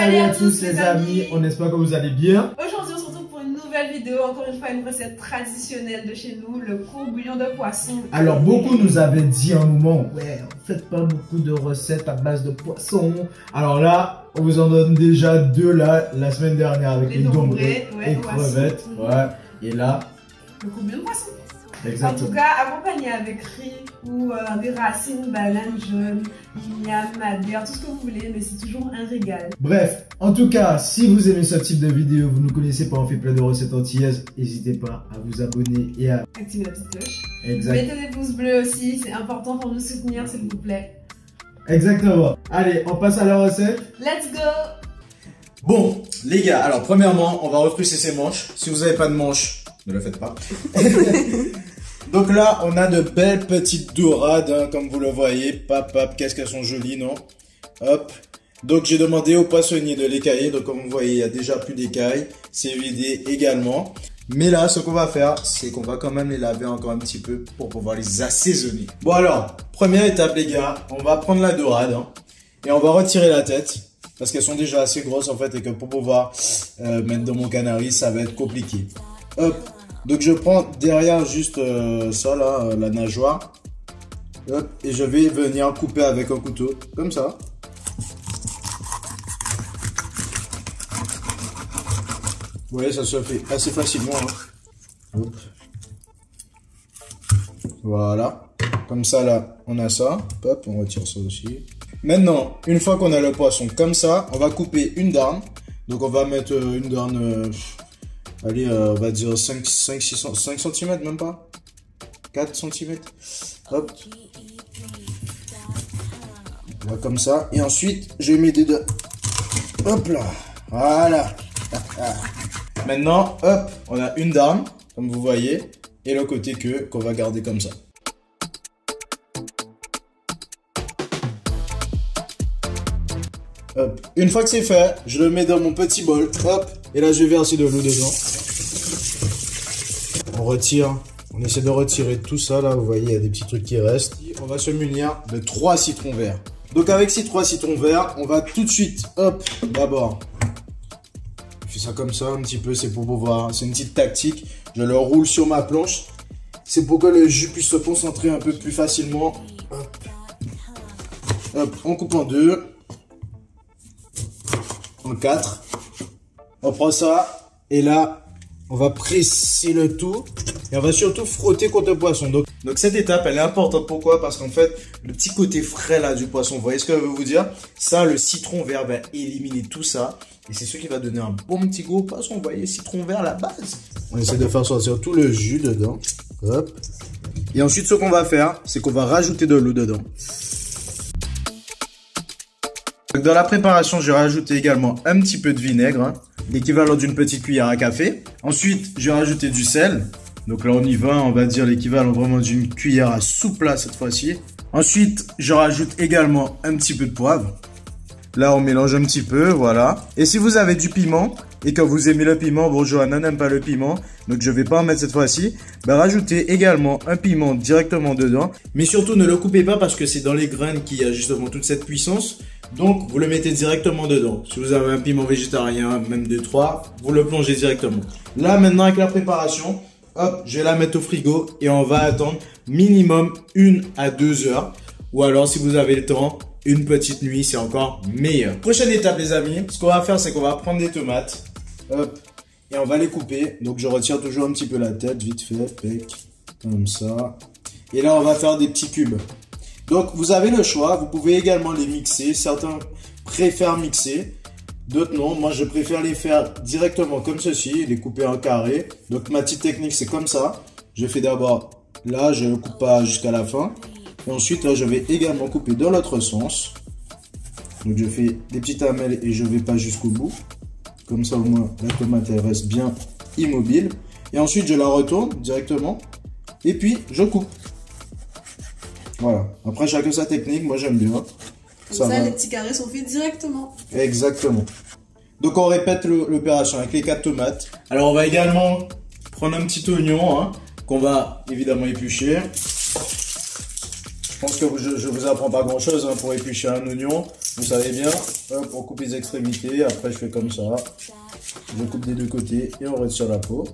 Salut à tous les amis, on espère que vous allez bien. Aujourd'hui on se retrouve pour une nouvelle vidéo, encore une fois une recette traditionnelle de chez nous, le courbouillon de poisson. Alors beaucoup nous avaient dit un moment, ouais, faites pas beaucoup de recettes à base de poisson. Alors là, on vous en donne déjà deux là, la semaine dernière avec les dombrés et crevettes. Ouais, et là, le courbouillon de poisson. Exactement. En tout cas, accompagné avec riz ou des racines, banane jaune, miam, madère, tout ce que vous voulez, mais c'est toujours un régal. Bref, en tout cas, si vous aimez ce type de vidéo, vous nous connaissez pas, on fait plein de recettes antillaises, n'hésitez pas à vous abonner et à activer la petite cloche. Exact. Mettez des pouces bleus aussi, c'est important pour nous soutenir, s'il vous plaît. Exactement. Allez, on passe à la recette. Let's go! Bon, les gars, alors premièrement, on va retrousser ses manches. Si vous n'avez pas de manches, ne le faites pas. Donc là, on a de belles petites dorades, hein, comme vous le voyez. Pap, qu'est-ce qu'elles sont jolies, non? Hop. Donc j'ai demandé au poissonnier de l'écailler. Donc comme vous voyez, il y a déjà plus d'écailles. C'est vidé également. Mais là, ce qu'on va faire, c'est qu'on va quand même les laver encore un petit peu pour pouvoir les assaisonner. Bon alors, première étape les gars, on va prendre la dorade, hein, et on va retirer la tête. Parce qu'elles sont déjà assez grosses en fait et que pour pouvoir mettre dans mon canari, ça va être compliqué. Hop. Donc je prends derrière juste ça là, la nageoire. Hop, et je vais venir couper avec un couteau, comme ça. Vous voyez, ça se fait assez facilement. Hein. Hop. Voilà. Comme ça là, on a ça. Hop, on retire ça aussi. Maintenant, une fois qu'on a le poisson comme ça, on va couper une darne. Donc on va mettre une darne... allez, on va dire 5 cm, même pas 4 cm. Hop. Voilà, comme ça. Et ensuite, je vais mettre des deux. Hop là. Voilà. Maintenant, hop, on a une dame, comme vous voyez. Et le côté qu'on va garder comme ça. Hop. Une fois que c'est fait, je le mets dans mon petit bol. Hop. Et là, je vais verser de l'eau dedans. On retire. On essaie de retirer tout ça là. Vous voyez, il y a des petits trucs qui restent. On va se munir de 3 citrons verts. Donc avec ces 3 citrons verts, on va tout de suite, hop, d'abord. Je fais ça comme ça un petit peu. C'est pour pouvoir. C'est une petite tactique. Je le roule sur ma planche. C'est pour que le jus puisse se concentrer un peu plus facilement. Hop. Hop. On coupe en 2. En 4. On prend ça et là on va presser le tout et on va surtout frotter contre le poisson. Donc cette étape elle est importante. Pourquoi? Parce qu'en fait le petit côté frais là du poisson, vous voyez ce que je veux vous dire, ça le citron vert va éliminer tout ça et c'est ce qui va donner un bon petit goût au poisson. Vous voyez, citron vert à la base. On essaie de faire sortir tout le jus dedans. Hop. Et ensuite ce qu'on va faire, c'est qu'on va rajouter de l'eau dedans. Dans la préparation, je vais rajouter également un petit peu de vinaigre, hein, l'équivalent d'une petite cuillère à café. Ensuite, je vais rajouter du sel. Donc là, on y va, on va dire l'équivalent vraiment d'une cuillère à soupe là cette fois-ci. Ensuite, je rajoute également un petit peu de poivre. Là, on mélange un petit peu, voilà. Et si vous avez du piment et que vous aimez le piment, bon, Johanna n'aime pas le piment, donc je vais pas en mettre cette fois-ci. Ben, rajoutez également un piment directement dedans. Mais surtout, ne le coupez pas parce que c'est dans les graines qu'il y a justement toute cette puissance. Donc, vous le mettez directement dedans. Si vous avez un piment végétarien, même 2-3, vous le plongez directement. Là, maintenant, avec la préparation, hop, je vais la mettre au frigo et on va attendre minimum 1 à 2 heures. Ou alors, si vous avez le temps, une petite nuit, c'est encore meilleur. Prochaine étape, les amis, ce qu'on va faire, c'est qu'on va prendre des tomates, hop, et on va les couper. Donc, je retire toujours un petit peu la tête, vite fait, pec, comme ça. Et là, on va faire des petits cubes. Donc, vous avez le choix. Vous pouvez également les mixer. Certains préfèrent mixer. D'autres non. Moi, je préfère les faire directement comme ceci. Les couper en carré. Donc, ma petite technique, c'est comme ça. Je fais d'abord là. Je ne coupe pas jusqu'à la fin. Et ensuite, là, je vais également couper dans l'autre sens. Donc, je fais des petites lamelles et je ne vais pas jusqu'au bout. Comme ça, au moins, la tomate, elle reste bien immobile. Et ensuite, je la retourne directement. Et puis, je coupe. Voilà. Après, chacun sa technique. Moi, j'aime bien. Comme ça, les petits carrés sont faits directement. Exactement. Donc, on répète l'opération avec les 4 tomates. Alors, on va également prendre un petit oignon, hein, qu'on va évidemment éplucher. Je pense que je vous apprends pas grand chose, hein, pour éplucher un oignon. Vous savez bien, hop, on coupe les extrémités, après je fais comme ça. Je coupe des deux côtés et on retire la peau.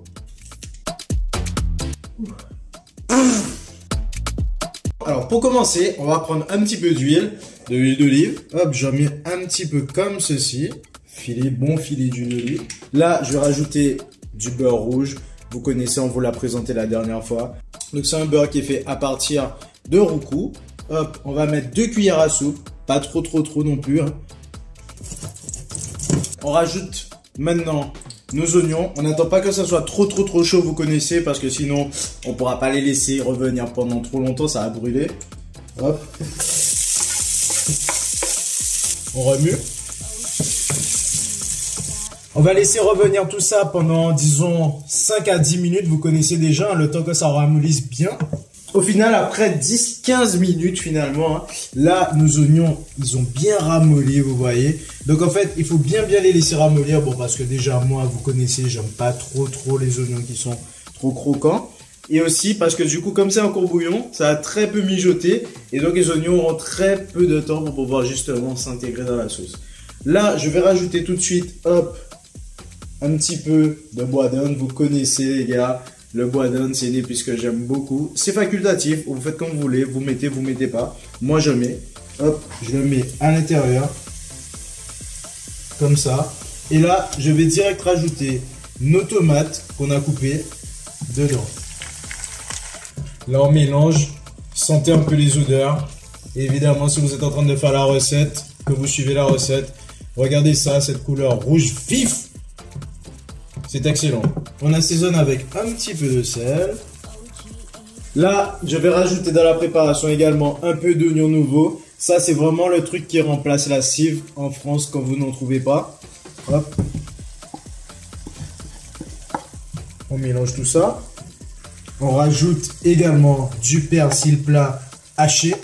Alors pour commencer, on va prendre un petit peu d'huile, de l'huile d'olive. Hop, j'en mets un petit peu comme ceci. Bon filet d'huile d'olive. Là, je vais rajouter du beurre rouge. Vous connaissez, on vous l'a présenté la dernière fois. Donc c'est un beurre qui est fait à partir de roucou. Hop, on va mettre 2 cuillères à soupe. Pas trop non plus. Hein. On rajoute maintenant nos oignons. On n'attend pas que ça soit trop chaud, vous connaissez, parce que sinon on pourra pas les laisser revenir pendant trop longtemps, ça va brûler. Hop. On remue. On va laisser revenir tout ça pendant, disons, 5 à 10 minutes. Vous connaissez déjà, hein, le temps que ça ramollisse bien. Au final, après 10-15 minutes, finalement, hein, là, nos oignons, ils ont bien ramolli, vous voyez. Donc, en fait, il faut bien les laisser ramollir. Bon, parce que déjà, moi, vous connaissez, j'aime pas trop les oignons qui sont trop croquants. Et aussi, parce que du coup, comme c'est un courbouillon, ça a très peu mijoté. Et donc, les oignons auront très peu de temps pour pouvoir justement s'intégrer dans la sauce. Là, je vais rajouter tout de suite, hop, un petit peu de bois d'Inde. Vous connaissez, les gars. Le bois d'Inde, c'est une épice que j'aime beaucoup. C'est facultatif, vous faites comme vous voulez, vous mettez pas. Moi, je mets. Hop, je le mets à l'intérieur. Comme ça. Et là, je vais direct rajouter nos tomates qu'on a coupées dedans. Là, on mélange. Sentez un peu les odeurs. Et évidemment, si vous êtes en train de faire la recette, que vous suivez la recette, regardez ça, cette couleur rouge vif. C'est excellent. On assaisonne avec un petit peu de sel. Là, je vais rajouter dans la préparation également un peu d'oignon nouveau. Ça, c'est vraiment le truc qui remplace la cive en France quand vous n'en trouvez pas. Hop. On mélange tout ça. On rajoute également du persil plat haché.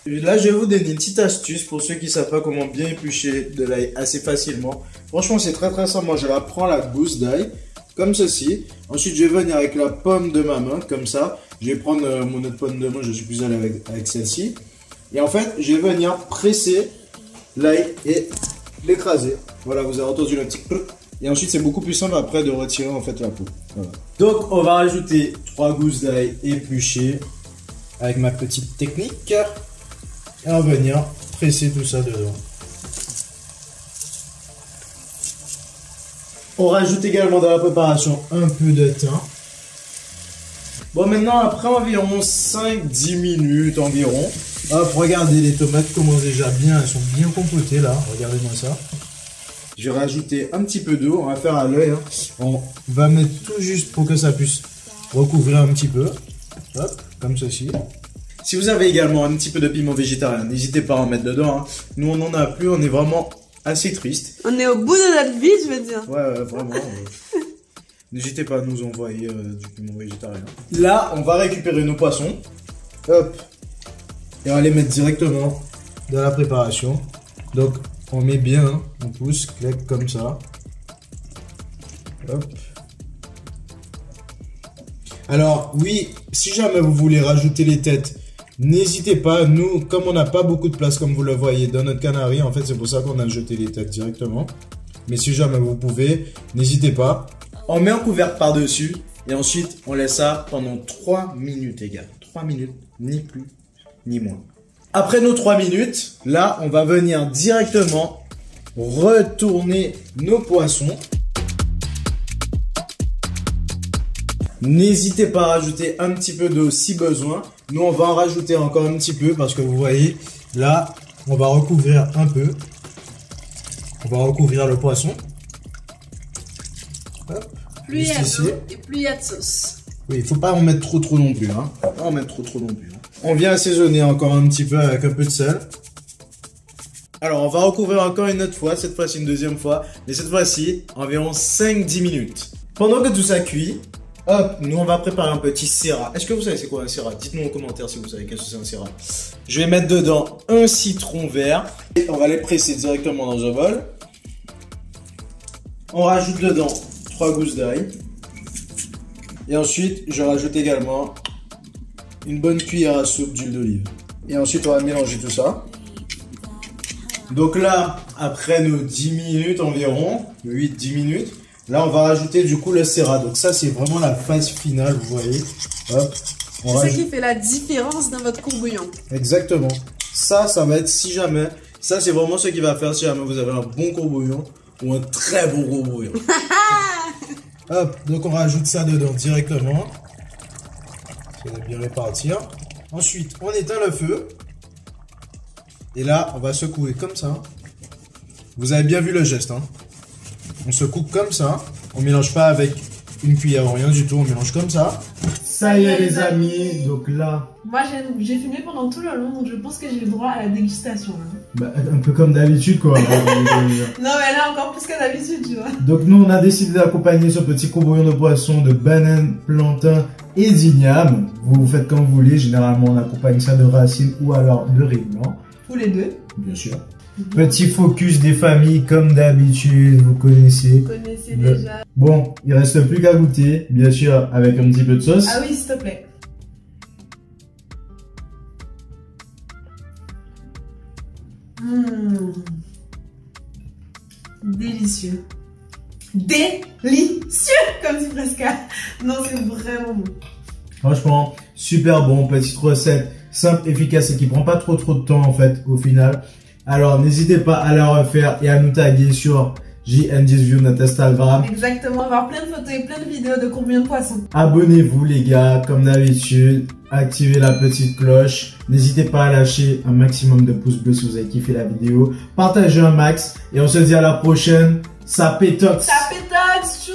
Là, je vais vous donner une petite astuce pour ceux qui ne savent pas comment bien éplucher de l'ail assez facilement. Franchement, c'est très simple. Moi, je la prends la gousse d'ail, comme ceci. Ensuite, je vais venir avec la paume de ma main, comme ça. Je vais prendre mon autre paume de main, je suis plus à l'aise avec celle-ci. Et en fait, je vais venir presser l'ail et l'écraser. Voilà, vous avez entendu le petit truc. Et ensuite, c'est beaucoup plus simple après de retirer en fait la peau. Voilà. Donc, on va rajouter 3 gousses d'ail épluchées avec ma petite technique. Et on va venir presser tout ça dedans. On rajoute également dans la préparation un peu de thym. Bon, maintenant, après environ 5-10 minutes environ, hop, regardez, les tomates commencent déjà bien, elles sont bien compotées là, regardez-moi ça. Je vais rajouter un petit peu d'eau, on va faire à l'œil. Hein. On va mettre tout juste pour que ça puisse recouvrir un petit peu. Hop, comme ceci. Si vous avez également un petit peu de piment végétarien, n'hésitez pas à en mettre dedans. Hein. Nous, on n'en a plus, on est vraiment assez triste. On est au bout de notre vie, je veux dire. Ouais, vraiment. N'hésitez pas à nous envoyer du piment végétarien. Là, on va récupérer nos poissons. Hop. Et on va les mettre directement dans la préparation. Donc, on met bien, hein. On pousse, clac, comme ça. Hop. Alors, oui, si jamais vous voulez rajouter les têtes, n'hésitez pas. Nous, comme on n'a pas beaucoup de place, comme vous le voyez, dans notre canari, en fait, c'est pour ça qu'on a jeté les têtes directement. Mais si jamais vous pouvez, n'hésitez pas. On met un couvercle par-dessus et ensuite, on laisse ça pendant 3 minutes, les gars. 3 minutes, ni plus, ni moins. Après nos 3 minutes, là, on va venir directement retourner nos poissons. N'hésitez pas à rajouter un petit peu d'eau si besoin. Nous, on va en rajouter encore un petit peu parce que vous voyez, là, on va recouvrir un peu. On va recouvrir le poisson. Hop, plus il y a d'eau et plus il y a de sauce. Oui, il ne faut pas en mettre trop non plus. Hein. Faut pas en mettre trop non plus. Hein. On vient assaisonner encore un petit peu avec un peu de sel. Alors, on va recouvrir encore une autre fois, cette fois-ci une deuxième fois. Mais cette fois-ci, environ 5-10 minutes. Pendant que tout ça cuit, hop, nous on va préparer un petit sriracha. Est-ce que vous savez c'est quoi un sriracha? Dites-nous en commentaire si vous savez qu'est-ce que c'est un sriracha. Je vais mettre dedans un citron vert. Et on va les presser directement dans un bol. On rajoute dedans 3 gousses d'ail. Et ensuite, je rajoute également une bonne cuillère à soupe d'huile d'olive. Et ensuite, on va mélanger tout ça. Donc là, après nos 10 minutes environ, 8-10 minutes, là, on va rajouter du coup le sriracha. Donc ça, c'est vraiment la phase finale, vous voyez. Hop. C'est ça qui fait la différence dans votre courbouillon. Exactement. Ça va être si jamais. Ça, c'est vraiment ce qui va faire si jamais vous avez un bon courbouillon ou un très bon courbouillon. Hop, donc on rajoute ça dedans directement. Ça va bien répartir. Ensuite, on éteint le feu. Et là, on va secouer comme ça. Vous avez bien vu le geste, hein. On secoue comme ça. On mélange pas avec une cuillère ou rien du tout. On mélange comme ça. Ça y est, les amis. Donc là... Moi, j'ai filmé pendant tout le long, donc je pense que j'ai le droit à la dégustation. Hein. Bah, un peu comme d'habitude, quoi. Non, mais là, encore plus que d'habitude, tu vois. Donc nous, on a décidé d'accompagner ce petit courbouillon de poisson de banane, plantain et d'igname. Vous faites comme vous voulez. Généralement, on accompagne ça de racines ou alors de riz blanc. Ou les deux. Bien sûr. Petit focus des familles, comme d'habitude, vous connaissez. Vous connaissez déjà. Bon, il reste plus qu'à goûter, bien sûr, avec un petit peu de sauce. Ah oui, s'il te plaît. Délicieux. Délicieux, comme dit Fresca. Non, c'est vraiment bon. Franchement, super bon, petite recette simple, efficace et qui prend pas trop de temps en fait au final. Alors n'hésitez pas à la refaire et à nous taguer sur JN10View notre Instagram. Exactement, on va avoir plein de photos et plein de vidéos de courbouillon de poisson. Abonnez-vous les gars, comme d'habitude, activez la petite cloche. N'hésitez pas à lâcher un maximum de pouces bleus si vous avez kiffé la vidéo. Partagez un max et on se dit à la prochaine. Ça pétoxe. Ça pétoxe, chou.